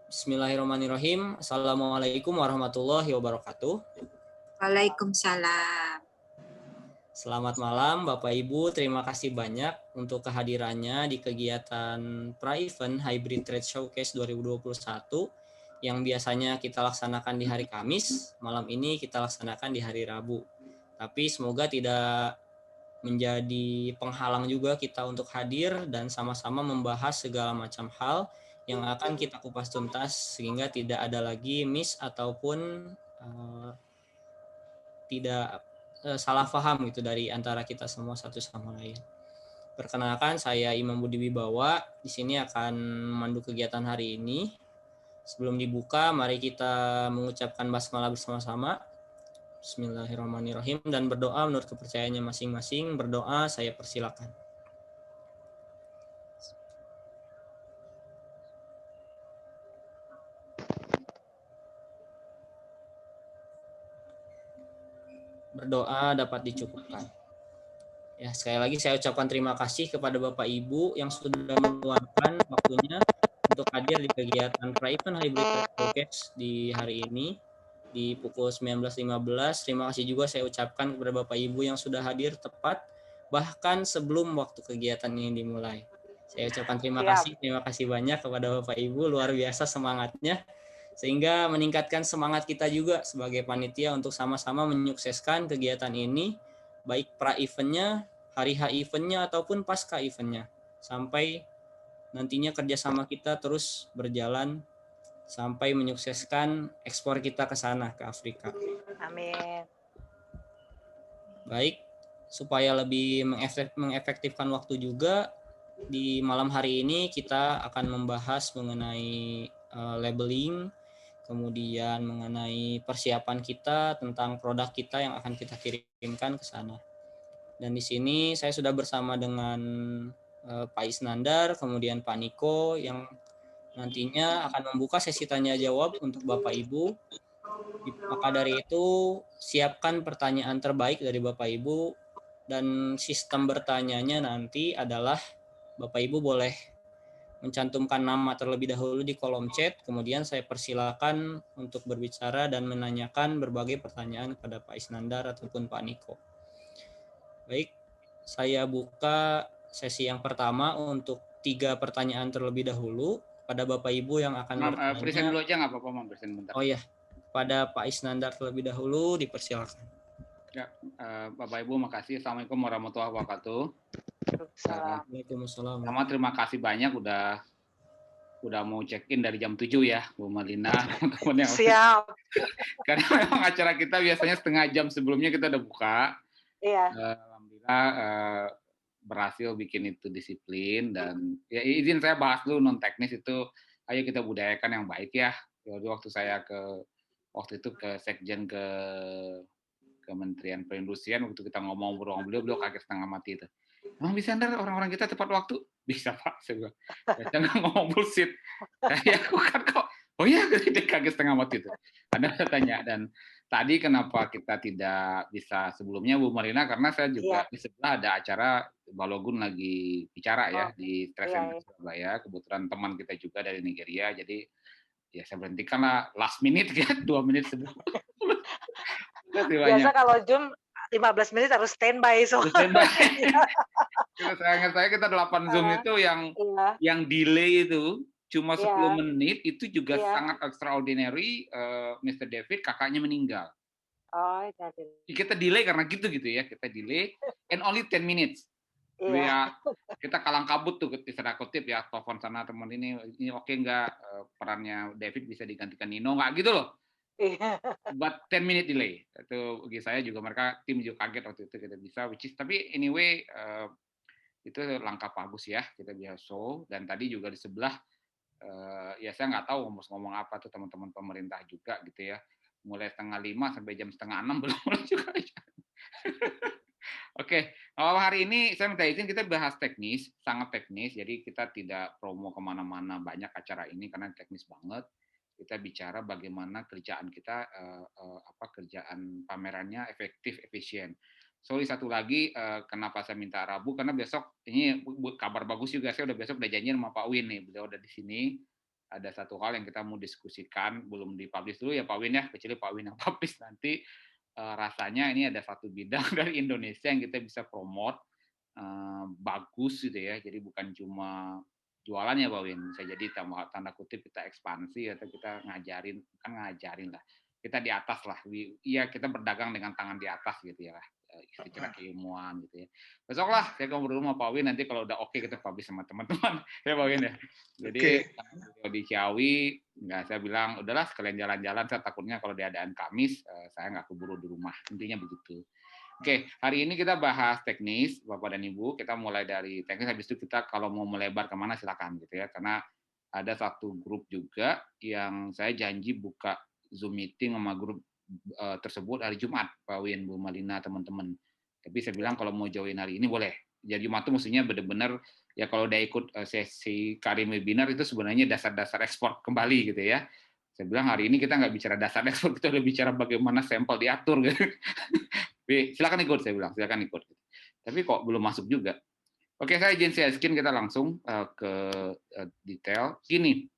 Bismillahirrahmanirrahim. Assalamualaikum warahmatullahi wabarakatuh. Waalaikumsalam. Selamat malam Bapak Ibu, terima kasih banyak untuk kehadirannya di kegiatan Pra-Event Hybrid Trade Showcase 2021 yang biasanya kita laksanakan di hari Kamis, malam ini kita laksanakan di hari Rabu. Tapi semoga tidak menjadi penghalang juga kita untuk hadir dan sama-sama membahas segala macam hal yang akan kita kupas tuntas sehingga tidak ada lagi miss ataupun tidak salah paham gitu dari antara kita semua satu sama lain. Perkenalkan, saya Imam Budi Wibawa. Di sini akan memandu kegiatan hari ini. Sebelum dibuka, mari kita mengucapkan basmalah bersama-sama. Bismillahirrahmanirrahim dan berdoa menurut kepercayaannya masing-masing. Berdoa, saya persilakan. Berdoa dapat dicukupkan. Ya, sekali lagi saya ucapkan terima kasih kepada Bapak Ibu yang sudah meluangkan waktunya untuk hadir di kegiatan Pra-Event Hybrid Trade Showcase di hari ini di pukul 19.15. Terima kasih juga saya ucapkan kepada Bapak Ibu yang sudah hadir tepat bahkan sebelum waktu kegiatan ini dimulai. Saya ucapkan terima kasih banyak kepada Bapak Ibu, luar biasa semangatnya sehingga meningkatkan semangat kita juga sebagai panitia untuk sama-sama menyukseskan kegiatan ini, baik pra-eventnya, hari H eventnya, ataupun pasca eventnya, sampai nantinya kerjasama kita terus berjalan sampai menyukseskan ekspor kita ke sana, ke Afrika. Amin. Baik, supaya lebih mengefektifkan waktu juga, di malam hari ini kita akan membahas mengenai labeling, kemudian mengenai persiapan kita tentang produk kita yang akan kita kirimkan ke sana. Dan di sini saya sudah bersama dengan Pak Isnandar, kemudian Pak Niko yang nantinya akan membuka sesi tanya jawab untuk Bapak Ibu. Maka dari itu siapkan pertanyaan terbaik dari Bapak Ibu dan sistem bertanyanya nanti adalah Bapak Ibu boleh mencantumkan nama terlebih dahulu di kolom chat, kemudian saya persilakan untuk berbicara dan menanyakan berbagai pertanyaan kepada Pak Isnandar ataupun Pak Niko. Baik, saya buka sesi yang pertama untuk 3 pertanyaan terlebih dahulu pada Bapak Ibu yang akan bertanya. Present dulu aja nggak apa-apa, Mam, present bentar. Oh ya, pada Pak Isnandar terlebih dahulu, dipersilakan. Ya, Bapak Ibu, makasih. Assalamualaikum warahmatullahi wabarakatuh. Waalaikumsalam. Pertama, terima kasih banyak udah mau check-in dari jam 7 ya, Bu Malina. Siap. Karena memang acara kita biasanya setengah jam sebelumnya kita udah buka. Iya. Alhamdulillah berhasil bikin itu disiplin dan ya izin saya bahas dulu non teknis itu, ayo kita budayakan yang baik ya. Jadi waktu saya waktu itu ke Sekjen ke Kementerian Perindustrian, waktu kita ngomong beruang beliau kaget setengah mati itu. Emang bisa ntar orang-orang kita tepat waktu? Bisa Pak, saya bilang. Jangan ngomong bullshit. Saya kan kok, oh iya, dia kaget setengah mati itu. Anda tanya, dan tadi kenapa kita tidak bisa sebelumnya Bu Marina, karena saya juga di sebelah ada acara Balogun lagi bicara ya, di Trade Center Surabaya. Kebetulan teman kita juga dari Nigeria, jadi ya saya berhentikan lah last minute ya, 2 menit sebelum. Biasa kalau Zoom 15 menit harus standby. Saya kita 8 Zoom itu yang delay itu cuma 10 menit itu juga sangat extraordinary. Mr. David kakaknya meninggal. Oh, jadi. Kita delay karena gitu ya, kita delay and only 10 minutes. Ya, kita kalang kabut tuh istilah kutip ya, telepon sana teman ini oke nggak perannya David bisa digantikan Nino nggak gitu loh. But 10 minute delay itu bagi saya juga, mereka tim juga kaget waktu itu kita bisa, which is tapi anyway itu langkah bagus ya, kita bisa show. Dan tadi juga di sebelah ya saya nggak tahu ngomong apa tuh teman-teman pemerintah juga gitu ya, mulai 4:30 sampai jam 5:30 belum mulai juga. Oke, hari ini saya minta izin kita bahas teknis, sangat teknis, jadi kita tidak promo kemana-mana banyak acara ini karena teknis banget. Kita bicara bagaimana kerjaan kita, kerjaan pamerannya efektif, efisien. Sorry satu lagi, kenapa saya minta Rabu, karena besok ini kabar bagus juga, saya besok udah janjian sama Pak Win nih, beliau udah di sini. ada satu hal yang kita mau diskusikan, belum dipublish dulu ya Pak Win ya, kecuali Pak Win yang publish nanti. Rasanya ini ada satu bidang dari Indonesia yang kita bisa promote bagus gitu ya. Jadi bukan cuma jualan ya Pak Win, bisa jadi tanda kutip kita ekspansi atau kita ngajarin, kan ngajarin lah. Kita di atas lah, iya kita berdagang dengan tangan di atas gitu ya lah, istilah keilmuan gitu ya. Besok lah saya ngobrol sama Pak Win, nanti kalau udah oke kita publish sama teman-teman ya Pak Win ya. Jadi di Ciawi nggak, saya bilang udahlah sekalian jalan-jalan, saya takutnya kalau diadain Kamis saya nggak keburu di rumah, intinya begitu. Oke, hari ini kita bahas teknis Bapak dan Ibu, kita mulai dari teknis, habis itu kita kalau mau melebar kemana silakan gitu ya, karena ada satu grup juga yang saya janji buka Zoom meeting sama grup tersebut hari Jumat, Pak Win, Bu Malina, teman-teman. Tapi saya bilang kalau mau join hari ini boleh. Jadi Jumat itu mestinya benar-benar ya, kalau udah ikut sesi Karim webinar itu sebenarnya dasar-dasar ekspor kembali gitu ya. Saya bilang hari ini kita nggak bicara dasar ekspor, kita udah bicara bagaimana sampel diatur gitu. Silakan ikut, saya bilang silakan ikut. Tapi kok belum masuk juga. Oke, saya izin share-screen, kita langsung ke detail. Gini,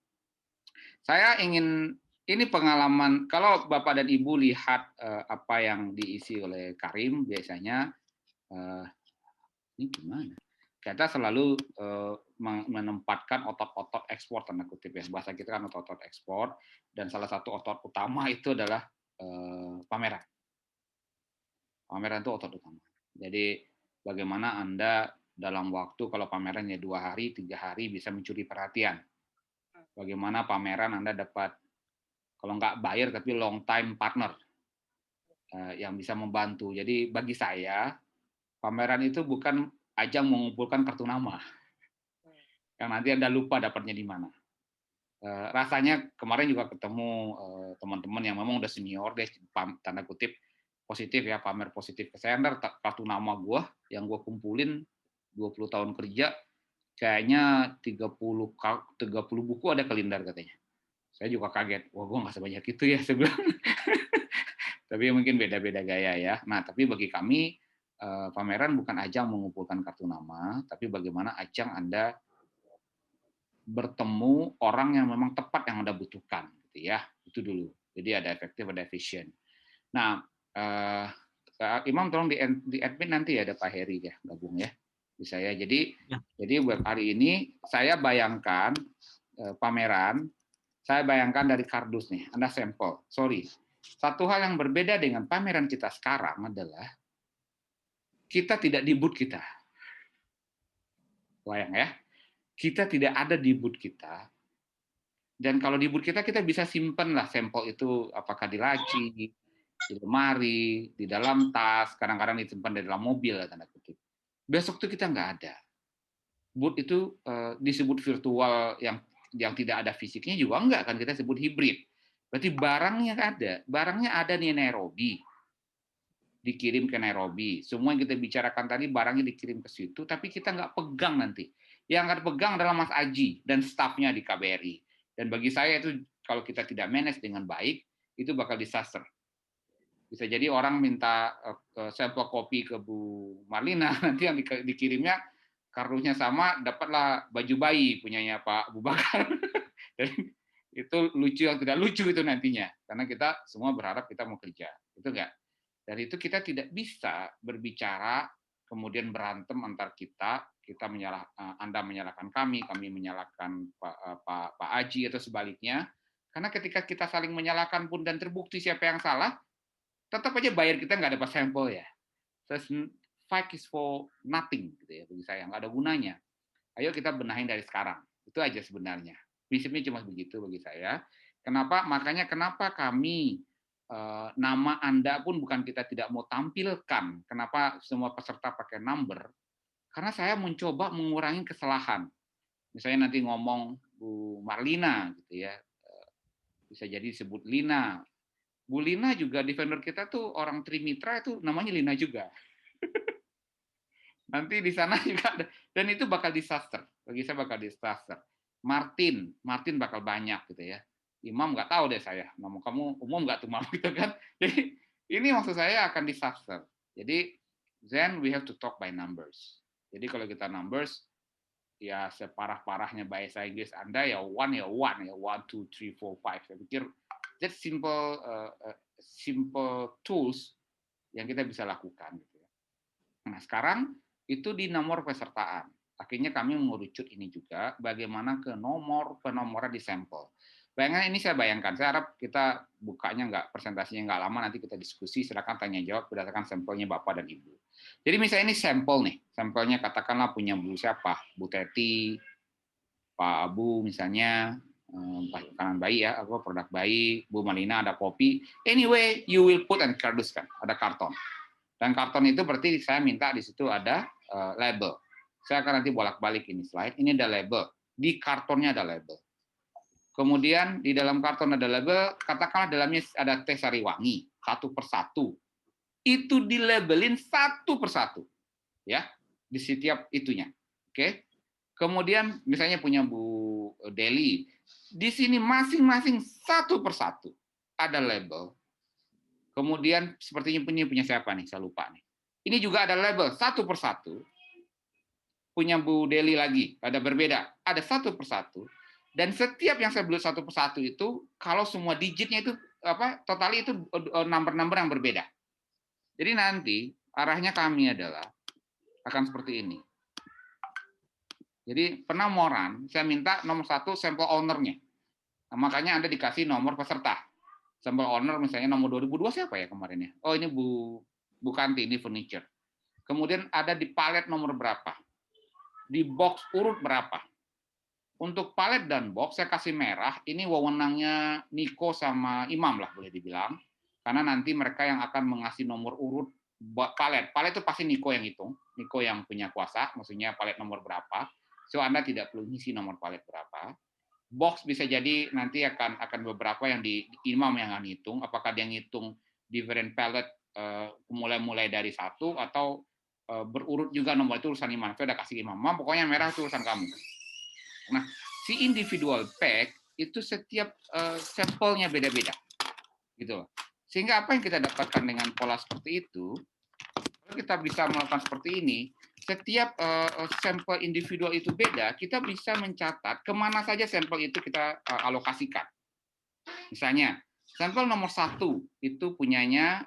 saya ingin, ini pengalaman, kalau Bapak dan Ibu lihat apa yang diisi oleh Karim, biasanya, ini gimana? Kita selalu menempatkan otot-otot ekspor, tanda kutip ya. Bahasa kita kan otot-otot ekspor, dan salah satu otot utama itu adalah pameran. Pameran itu otot utama. Jadi bagaimana Anda dalam waktu, kalau pamerannya 2 hari, 3 hari bisa mencuri perhatian. Bagaimana pameran Anda dapat, kalau nggak buyer tapi long time partner yang bisa membantu. Jadi bagi saya pameran itu bukan ajang mengumpulkan kartu nama yang nanti Anda lupa dapatnya di mana. Rasanya kemarin juga ketemu teman-teman yang memang udah senior deh, tanda kutip positif ya, pamer positif ke saya, kartu nama gue yang gue kumpulin 20 tahun kerja kayaknya 30 buku ada kelindar katanya. Saya juga kaget, wah gue nggak sebanyak itu ya, saya bilang. Tapi mungkin beda-beda gaya ya. Nah, tapi bagi kami pameran bukan ajang mengumpulkan kartu nama, tapi bagaimana ajang Anda bertemu orang yang memang tepat yang Anda butuhkan, gitu ya. Itu dulu. Jadi ada efektif, ada efisien. Nah, Imam tolong di admin nanti ya, ada Pak Heri ya gabung ya di saya. Jadi buat hari ini saya bayangkan pameran, saya bayangkan dari kardus nih, Anda sampel. Sorry, satu hal yang berbeda dengan pameran kita sekarang adalah kita tidak di booth kita. Bayang ya, kita tidak ada di booth kita. Dan kalau di booth kita bisa simpen lah sampel itu, apakah di laci, di lemari, di dalam tas, kadang-kadang disimpan di dalam mobil, tanda kutip. Besok itu kita nggak ada. Booth itu disebut virtual yang tidak ada fisiknya juga enggak, kan kita sebut hibrid. Berarti barangnya ada di Nairobi, dikirim ke Nairobi. Semua yang kita bicarakan tadi barangnya dikirim ke situ, tapi kita nggak pegang nanti. Yang akan pegang adalah Mas Aji dan stafnya di KBRI. Dan bagi saya itu kalau kita tidak manage dengan baik, itu bakal disaster. Bisa jadi orang minta sampel kopi ke Bu Marlina, nanti yang dikirimnya kardusnya sama, dapatlah baju bayi punyanya Pak Abu Bakar. Dan itu lucu yang tidak lucu itu nantinya, karena kita semua berharap kita mau kerja, itu enggak. Dari itu kita tidak bisa berbicara kemudian berantem antar kita Anda menyalahkan kami menyalahkan Pak Aji atau sebaliknya, karena ketika kita saling menyalahkan pun dan terbukti siapa yang salah, tetap aja bayar kita nggak dapat sampel ya. Fight is for nothing gitu ya, bagi saya nggak ada gunanya. Ayo kita benahin dari sekarang. Itu aja sebenarnya. Prinsipnya cuma begitu bagi saya. Makanya kenapa kami nama Anda pun bukan kita tidak mau tampilkan. Kenapa semua peserta pakai number? Karena saya mencoba mengurangi kesalahan. Misalnya nanti ngomong Bu Marlina gitu ya, bisa jadi disebut Lina. Bu Lina juga di vendor kita tuh orang Trimitra itu namanya Lina juga. Nanti di sana juga ada. Dan itu bakal disaster. Bagi saya bakal disaster. Martin bakal banyak gitu ya. Imam nggak tahu deh saya. Nama kamu umum nggak tuh Mam gitu kan. Jadi ini maksud saya akan disaster. Jadi then we have to talk by numbers. Jadi kalau kita numbers, ya separah-parahnya bahasa Inggris Anda ya one, ya 1, 2, 3, 4, 5. Saya pikir that simple tools yang kita bisa lakukan. Gitu ya. Nah sekarang itu di nomor pesertaan. Akhirnya kami mengerucut ini juga bagaimana ke nomor penomoran di sampel. Bayangkan ini saya bayangkan, saya harap kita bukanya presentasinya nggak lama, nanti kita diskusi, silakan tanya jawab berdasarkan sampelnya Bapak dan Ibu. Jadi misalnya ini sampel nih, sampelnya katakanlah punya Bu siapa, Bu Teti, Pak Abu misalnya, makanan bayi ya, produk bayi, Bu Malina ada kopi. Anyway, you will put and kardus kan, ada karton. Dan karton itu berarti saya minta di situ ada label. Saya akan nanti bolak-balik ini slide. Ini ada label. Di kartonnya ada label. Kemudian di dalam karton ada label, katakanlah dalamnya ada teh sariwangi, satu persatu. Itu dilabelin satu persatu. Ya, di setiap itunya. Oke. Kemudian misalnya punya Bu Deli, di sini masing-masing satu persatu ada label. Kemudian sepertinya punya siapa nih? Saya lupa nih. Ini juga ada label satu persatu. Punya Bu Deli lagi, ada berbeda. Ada satu persatu. Dan setiap yang saya beli satu persatu itu, kalau semua digitnya itu totalnya itu number-number yang berbeda. Jadi nanti arahnya kami adalah akan seperti ini. Jadi penomoran, saya minta nomor 1 sampel owner-nya. Nah, makanya Anda dikasih nomor peserta. Sampel owner misalnya nomor 2002 siapa ya kemarin ya? Oh ini Bu Kanti, ini furniture. Kemudian ada di palet nomor berapa? Di box urut berapa? Untuk palet dan box saya kasih merah, ini wewenangnya Niko sama Imam lah boleh dibilang. Karena nanti mereka yang akan mengasih nomor urut palet. Palet itu pasti Niko yang hitung. Niko yang punya kuasa, maksudnya palet nomor berapa. So Anda tidak perlu ngisi nomor palet berapa. Box bisa jadi nanti akan beberapa yang di Imam yang akan hitung. Apakah dia ngitung different pallet mulai dari 1 atau berurut juga nomor itu urusan Imam. Saya udah kasih Imam. Pokoknya merah itu urusan kamu. Nah, si individual pack itu setiap sampelnya beda-beda, gitu. Sehingga apa yang kita dapatkan dengan pola seperti itu, kalau kita bisa melakukan seperti ini, setiap sampel individual itu beda, kita bisa mencatat kemana saja sampel itu kita alokasikan. Misalnya, sampel nomor 1 itu punyanya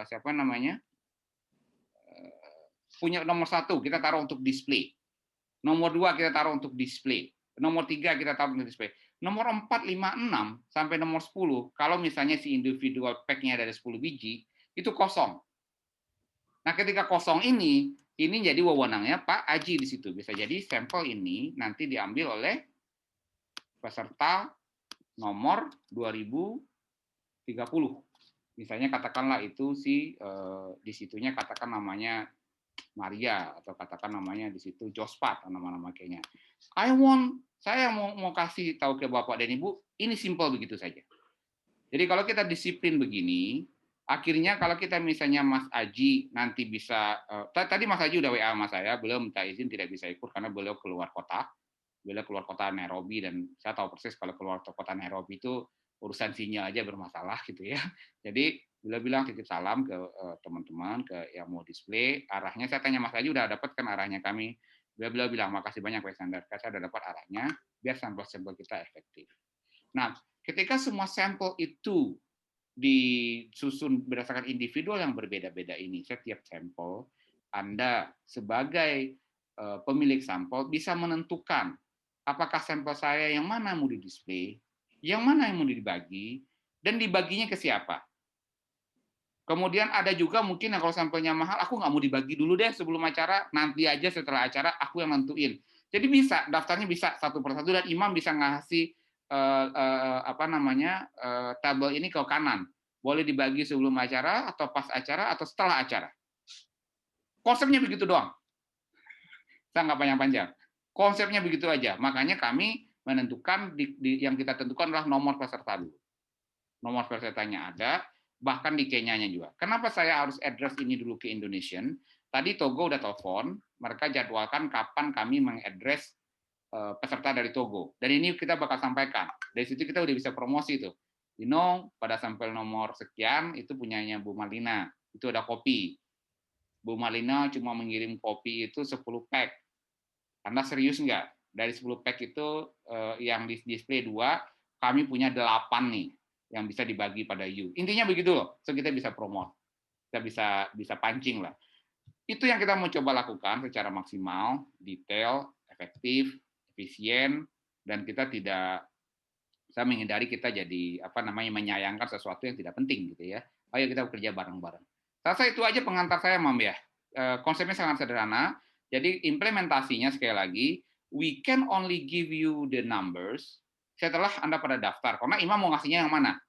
siapa namanya? Punya nomor 1 kita taruh untuk display. Nomor 2 kita taruh untuk display. Nomor 3 kita taruh untuk display. Nomor 4, 5, 6, sampai nomor 10, kalau misalnya si individual pack-nya dari 10 biji, itu kosong. Nah, ketika kosong ini jadi wewenangnya Pak Aji di situ. Bisa jadi sampel ini nanti diambil oleh peserta nomor 2030. Misalnya katakanlah itu di situnya katakan namanya Maria atau katakan namanya di situ Jospat nama-nama kayaknya. Saya mau kasih tahu ke Bapak dan Ibu, ini simpel begitu saja. Jadi kalau kita disiplin begini, akhirnya kalau kita misalnya Mas Aji nanti bisa tadi Mas Aji udah WA sama saya, beliau minta izin tidak bisa ikut karena beliau keluar kota. Beliau keluar kota Nairobi dan saya tahu persis kalau keluar kota Nairobi itu urusan sinyal aja bermasalah gitu ya. Jadi beliau bilang titip salam ke teman-teman ke yang mau display arahnya. Saya tanya Mas Aji udah dapat kan arahnya kami. Beliau bilang makasih banyak Pak Iskandar, saya udah dapat arahnya biar sampel-sampel kita efektif. Nah, ketika semua sampel itu disusun berdasarkan individual yang berbeda-beda ini, setiap sampel Anda sebagai pemilik sampel bisa menentukan apakah sampel saya yang mana mau di-display, yang mana yang mau dibagi, dan dibaginya ke siapa. Kemudian ada juga mungkin yang kalau sampelnya mahal, aku nggak mau dibagi dulu deh sebelum acara, nanti aja setelah acara aku yang nentuin. Jadi bisa, daftarnya bisa satu persatu dan Imam bisa ngasih tabel ini ke kanan. Boleh dibagi sebelum acara, atau pas acara, atau setelah acara. Konsepnya begitu doang. Saya nggak panjang-panjang. Konsepnya begitu aja. Makanya kami menentukan yang kita tentukan adalah nomor peserta dulu. Nomor pesertanya ada, bahkan di Kenyanya juga. Kenapa saya harus address ini dulu ke Indonesian? Tadi Togo udah telepon, mereka jadwalkan kapan kami mengaddress peserta dari Togo. Dan ini kita bakal sampaikan. Dari situ kita udah bisa promosi tuh. Pada sampel nomor sekian itu punyanya Bu Malina. Itu ada kopi. Bu Malina cuma mengirim kopi itu 10 pack. Anda serius nggak? Dari 10 pack itu yang di display 2, kami punya 8 nih yang bisa dibagi pada you. Intinya begitu loh. So kita bisa promote. Kita bisa pancing lah. Itu yang kita mau coba lakukan secara maksimal, detail, efektif, efisien, dan kita tidak saya menghindari kita jadi menyayangkan sesuatu yang tidak penting gitu ya. Ayo kita bekerja bareng-bareng. Saya itu aja pengantar saya, Mam ya. Konsepnya sangat sederhana. Jadi implementasinya sekali lagi, we can only give you the numbers setelah Anda pada daftar. Karena imam mau ngasihnya yang mana?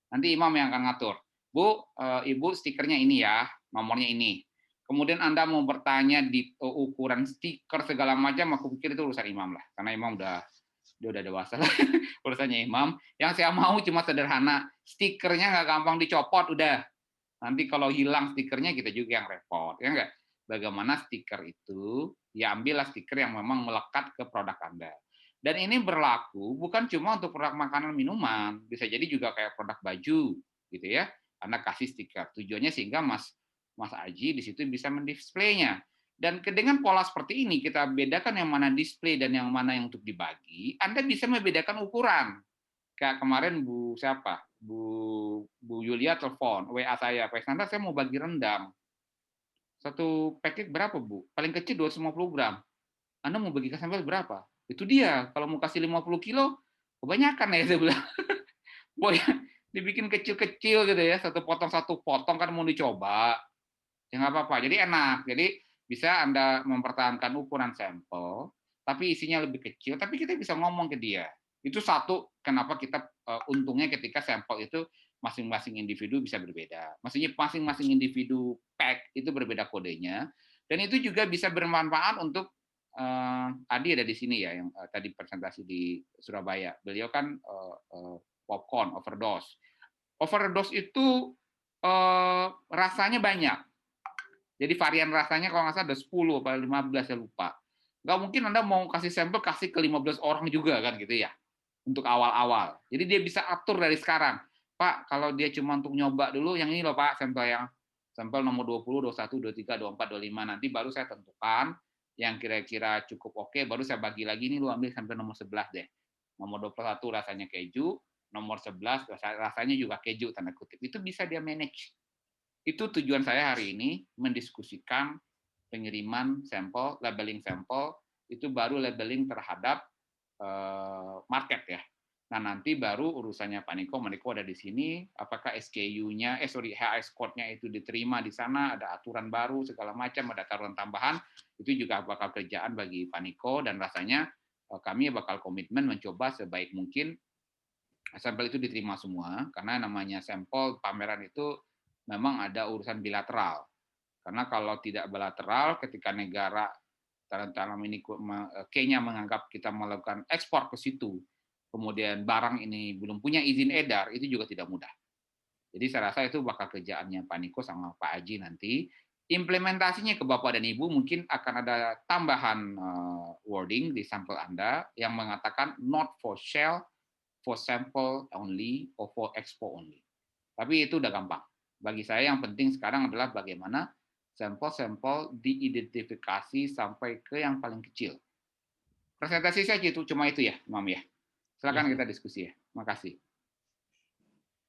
Nanti imam yang akan ngatur. Bu, Ibu stikernya ini ya, nomornya ini. Kemudian Anda mau bertanya di ukuran stiker segala macam, aku pikir itu urusan imam lah. Karena imam dia udah dewasa lah. Urusannya imam. Yang saya mau cuma sederhana. Stikernya nggak gampang dicopot, udah. Nanti kalau hilang stikernya kita juga yang repot. Ya nggak? Bagaimana stiker itu, ya ambillah stiker yang memang melekat ke produk Anda. Dan ini berlaku bukan cuma untuk produk makanan minuman, bisa jadi juga kayak produk baju, gitu ya. Anda kasih stiker. Tujuannya sehingga Mas Aji di situ bisa mendisplaynya. Dan dengan pola seperti ini kita bedakan yang mana display dan yang mana yang untuk dibagi. Anda bisa membedakan ukuran. Kayak kemarin Bu Yulia telepon, WA saya, Pak Iskandar saya mau bagi rendang. Satu paket berapa, Bu? Paling kecil 250 gram. Anda mau bagi sampel berapa? Itu dia. Kalau mau kasih 50 kilo, kebanyakan ya, saya bilang. Boy, dibikin kecil-kecil gitu ya. Satu potong kan mau dicoba. Ya nggak apa-apa. Jadi enak. Jadi bisa Anda mempertahankan ukuran sampel, tapi isinya lebih kecil, tapi kita bisa ngomong ke dia. Itu satu, kenapa kita untungnya ketika sampel itu masing-masing individu bisa berbeda. Maksudnya masing-masing individu pack itu berbeda kodenya, dan itu juga bisa bermanfaat untuk Adi ada di sini ya, yang tadi presentasi di Surabaya. Beliau kan popcorn overdose. Overdose itu rasanya banyak. Jadi varian rasanya kalau nggak salah ada 10 atau 15, saya lupa. Nggak mungkin Anda mau kasih sampel, kasih ke 15 orang juga kan gitu ya. Untuk awal-awal. Jadi dia bisa atur dari sekarang. Pak, kalau dia cuma untuk nyoba dulu, yang ini loh Pak, sampel nomor 20, 21, 23, 24, 25. Nanti baru saya tentukan yang kira-kira cukup oke, baru saya bagi lagi, ini lu ambil sampai nomor 11 deh. Nomor 21 rasanya keju, nomor 11 rasanya juga keju, tanda kutip. Itu bisa dia manage. Itu tujuan saya hari ini, mendiskusikan pengiriman sampel, labeling sampel, itu baru labeling terhadap market ya. Nah, nanti baru urusannya Pak Niko ada di sini, apakah SKU-nya, HAS code-nya itu diterima di sana, ada aturan baru, segala macam, ada taruhan tambahan, itu juga bakal kerjaan bagi Pak Niko, dan rasanya kami bakal komitmen mencoba sebaik mungkin sampel itu diterima semua, karena namanya sampel pameran itu memang ada urusan bilateral. Karena kalau tidak bilateral, ketika negara dalam ini Kenya menganggap kita melakukan ekspor ke situ, kemudian barang ini belum punya izin edar, itu juga tidak mudah. Jadi saya rasa itu bakal kerjaannya Pak Niko sama Pak Aji nanti. Implementasinya ke Bapak dan Ibu mungkin akan ada tambahan wording di sampel Anda yang mengatakan not for sale, for sample only, or for expo only. Tapi itu udah gampang. Bagi saya yang penting sekarang adalah bagaimana sampel-sampel diidentifikasi sampai ke yang paling kecil. Presentasi saya cuma itu ya, Mam ya. Silakan kita diskusi ya. Terima kasih.